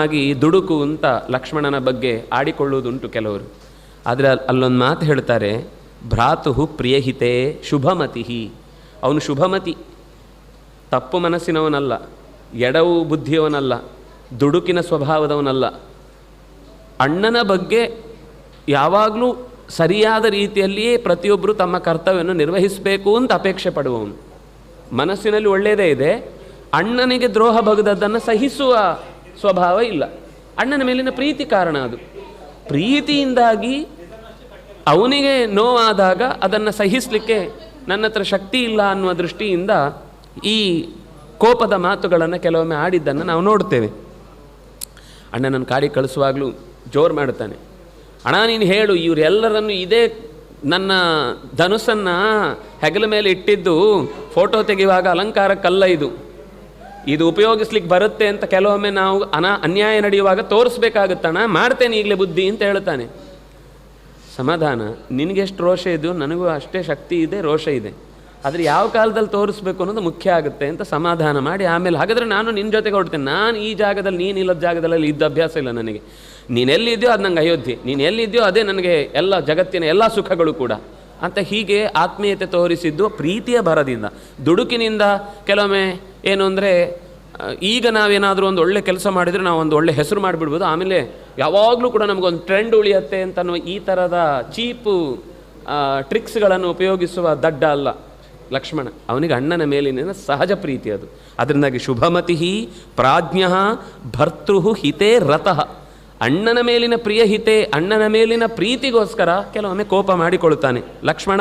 ಆಗಿ ದುಡುಕು ಅಂತ ಲಕ್ಷ್ಮಣನ ಬಗ್ಗೆ ಆಡಿಕೊಳ್ಳುವುದುಂಟು ಕೆಲವರು. ಆದರೆ ಅಲ್ಲೊಂದು ಮಾತು ಹೇಳ್ತಾರೆ, ಭ್ರಾತು ಪ್ರಿಯಹಿತೆ ಶುಭಮತಿ. ಅವನು ಶುಭಮತಿ, ತಪ್ಪು ಮನಸ್ಸಿನವನಲ್ಲ, ಎಡವು ಬುದ್ಧಿಯವನಲ್ಲ, ದುಡುಕಿನ ಸ್ವಭಾವದವನಲ್ಲ. ಅಣ್ಣನ ಬಗ್ಗೆ ಯಾವಾಗಲೂ ಸರಿಯಾದ ರೀತಿಯಲ್ಲಿಯೇ ಪ್ರತಿಯೊಬ್ಬರು ತಮ್ಮ ಕರ್ತವ್ಯವನ್ನು ನಿರ್ವಹಿಸಬೇಕು ಅಂತ ಅಪೇಕ್ಷೆ ಪಡುವವನು. ಮನಸ್ಸಿನಲ್ಲಿ ಒಳ್ಳೆಯದೇ ಇದೆ, ಅಣ್ಣನಿಗೆ ದ್ರೋಹ ಬಗೆದದ್ದನ್ನು ಸಹಿಸುವ ಸ್ವಭಾವ ಇಲ್ಲ. ಅಣ್ಣನ ಮೇಲಿನ ಪ್ರೀತಿ ಕಾರಣ. ಅದು ಪ್ರೀತಿಯಿಂದಾಗಿ ಅವನಿಗೆ ನೋವಾದಾಗ ಅದನ್ನು ಸಹಿಸಲಿಕ್ಕೆ ನನ್ನ ಹತ್ರ ಶಕ್ತಿ ಇಲ್ಲ ಅನ್ನುವ ದೃಷ್ಟಿಯಿಂದ ಈ ಕೋಪದ ಮಾತುಗಳನ್ನು ಕೆಲವೊಮ್ಮೆ ಆಡಿದ್ದನ್ನು ನಾವು ನೋಡ್ತೇವೆ. ಅಣ್ಣನನ್ನು ಕಾಡಿ ಕಳಿಸುವಾಗಲೂ ಜೋರು ಮಾಡುತ್ತಾನೆ, ಅಣ್ಣ ನೀನು ಹೇಳು, ಇವರೆಲ್ಲರನ್ನು ಇದೇ ನನ್ನ ಧನುಸ್ಸನ್ನು ಹೆಗಲ ಮೇಲೆ ಇಟ್ಟಿದ್ದು ಫೋಟೋ ತೆಗೆಯುವಾಗ ಅಲಂಕಾರಕ್ಕಲ್ಲ, ಇದು ಉಪಯೋಗಿಸ್ಲಿಕ್ಕೆ ಬರುತ್ತೆ ಅಂತ ಕೆಲವೊಮ್ಮೆ ನಾವು ಅನ್ಯಾಯ ನಡೆಯುವಾಗ ತೋರಿಸ್ಬೇಕಾಗುತ್ತಣ್ಣ, ಮಾಡ್ತೇನೆ ಈಗಲೇ ಬುದ್ಧಿ ಅಂತ ಹೇಳ್ತಾನೆ. ಸಮಾಧಾನ, ನಿನಗೆಷ್ಟು ರೋಷ ಇದೆಯೋ ನನಗೂ ಅಷ್ಟೇ ಶಕ್ತಿ ಇದೆ, ರೋಷ ಇದೆ, ಆದರೆ ಯಾವ ಕಾಲದಲ್ಲಿ ತೋರಿಸ್ಬೇಕು ಅನ್ನೋದು ಮುಖ್ಯ ಆಗುತ್ತೆ ಅಂತ ಸಮಾಧಾನ ಮಾಡಿ ಆಮೇಲೆ, ಹಾಗಾದರೆ ನಾನು ನಿನ್ನ ಜೊತೆಗೆ ಹೊಡ್ತೇನೆ, ನಾನು ಈ ಜಾಗದಲ್ಲಿ ನೀನು ಇಲ್ಲದ ಜಾಗದಲ್ಲಿ ಇದ್ದ ಅಭ್ಯಾಸ ಇಲ್ಲ ನನಗೆ, ನೀನೆಲ್ಲಿದೆಯೋ ಅದು ನಂಗೆ ಅಯೋಧ್ಯೆ, ನೀನು ಎಲ್ಲಿದೆಯೋ ಅದೇ ನನಗೆ ಎಲ್ಲ ಜಗತ್ತಿನ ಎಲ್ಲ ಸುಖಗಳು ಕೂಡ ಅಂತ ಹೀಗೆ ಆತ್ಮೀಯತೆ ತೋರಿಸಿದ್ದು ಪ್ರೀತಿಯ ಭರದಿಂದ. ದುಡುಕಿನಿಂದ ಕೆಲವೊಮ್ಮೆ ಏನು ಅಂದರೆ, ಈಗ ನಾವೇನಾದರೂ ಒಂದು ಒಳ್ಳೆ ಕೆಲಸ ಮಾಡಿದರೆ ನಾವು ಒಂದು ಒಳ್ಳೆ ಹೆಸರು ಮಾಡಿಬಿಡ್ಬೋದು, ಆಮೇಲೆ ಯಾವಾಗಲೂ ಕೂಡ ನಮಗೊಂದು ಟ್ರೆಂಡ್ ಉಳಿಯುತ್ತೆ ಅಂತನ್ನುವ ಈ ಥರದ ಚೀಪು ಟ್ರಿಕ್ಸ್ಗಳನ್ನು ಉಪಯೋಗಿಸುವ ದಡ್ಡ ಅಲ್ಲ ಲಕ್ಷ್ಮಣ. ಅವನಿಗೆ ಅಣ್ಣನ ಮೇಲಿನ ಸಹಜ ಪ್ರೀತಿ ಅದು. ಅದರಿಂದಾಗಿ ಶುಭಮತಿ ಪ್ರಾಜ್ಞ ಭರ್ತೃ ಹಿತೇ ರತಃ. ಅಣ್ಣನ ಮೇಲಿನ ಪ್ರಿಯ ಹಿತೆ, ಅಣ್ಣನ ಮೇಲಿನ ಪ್ರೀತಿಗೋಸ್ಕರ ಕೆಲವೊಮ್ಮೆ ಕೋಪ ಮಾಡಿಕೊಳ್ಳುತ್ತಾನೆ ಲಕ್ಷ್ಮಣ.